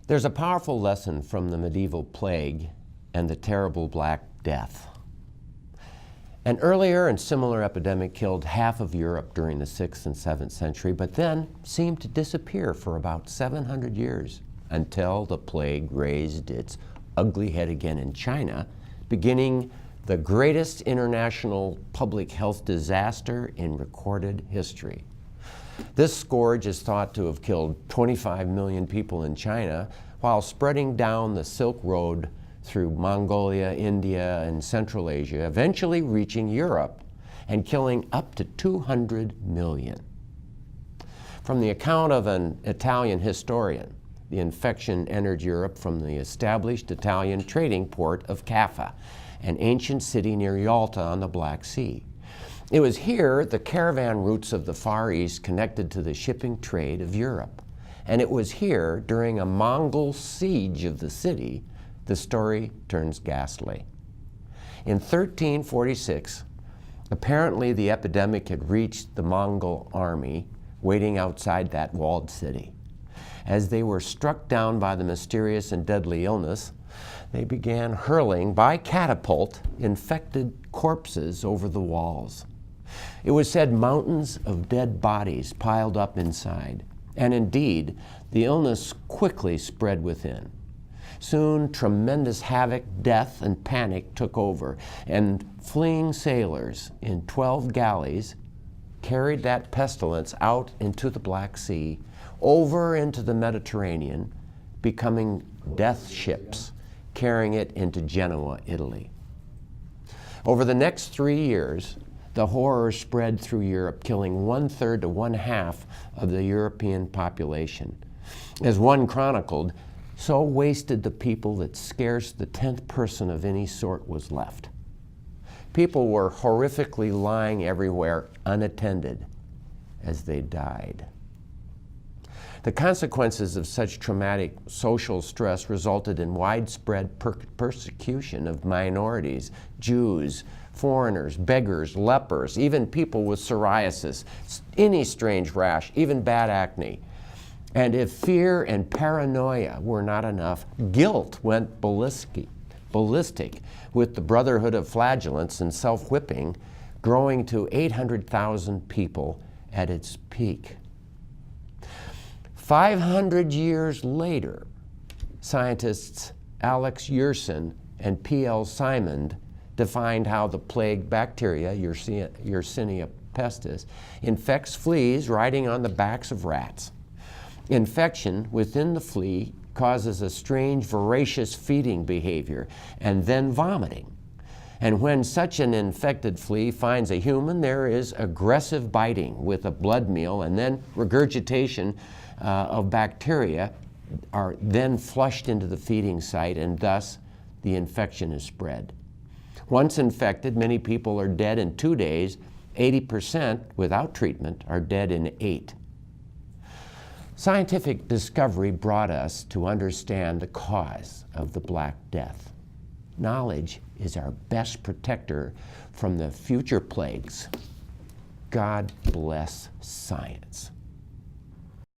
There's a powerful lesson from the medieval plague and the terrible Black Death. An earlier and similar epidemic killed half of Europe during the 6th and 7th century, but then seemed to disappear for about 700 years until the plague raised its ugly head again in China, beginning the greatest international public health disaster in recorded history. This scourge is thought to have killed 25 million people in China while spreading down the Silk Road through Mongolia, India, and Central Asia, eventually reaching Europe and killing up to 200 million. From the account of an Italian historian, the infection entered Europe from the established Italian trading port of Caffa, an ancient city near Yalta on the Black Sea. It was here the caravan routes of the Far East connected to the shipping trade of Europe. And it was here, during a Mongol siege of the city, the story turns ghastly. In 1346, apparently the epidemic had reached the Mongol army waiting outside that walled city. As they were struck down by the mysterious and deadly illness, they began hurling by catapult infected corpses over the walls. It was said mountains of dead bodies piled up inside, and indeed, the illness quickly spread within. Soon, tremendous havoc, death, and panic took over, and fleeing sailors in 12 galleys carried that pestilence out into the Black Sea, over into the Mediterranean, becoming death ships, carrying it into Genoa, Italy. Over the next 3 years, the horror spread through Europe, killing 1/3 to 1/2 of the European population. As one chronicled, so wasted the people that scarce the 10th person of any sort was left. People were horrifically lying everywhere unattended as they died. The consequences of such traumatic social stress resulted in widespread persecution of minorities, Jews, foreigners, beggars, lepers, even people with psoriasis, any strange rash, even bad acne. And if fear and paranoia were not enough, guilt went ballistic, with the Brotherhood of Flagellants and self-whipping growing to 800,000 people at its peak. 500 years later, scientists Alex Yersin and P.L. Simond defined how the plague bacteria, Yersinia pestis, infects fleas riding on the backs of rats. Infection within the flea causes a strange voracious feeding behavior and then vomiting. And when such an infected flea finds a human, there is aggressive biting with a blood meal, and then regurgitation of bacteria are then flushed into the feeding site, and thus the infection is spread. Once infected, many people are dead in 2 days. 80% without treatment are dead in 8. Scientific discovery brought us to understand the cause of the Black Death. Knowledge is our best protector from the future plagues. God bless science.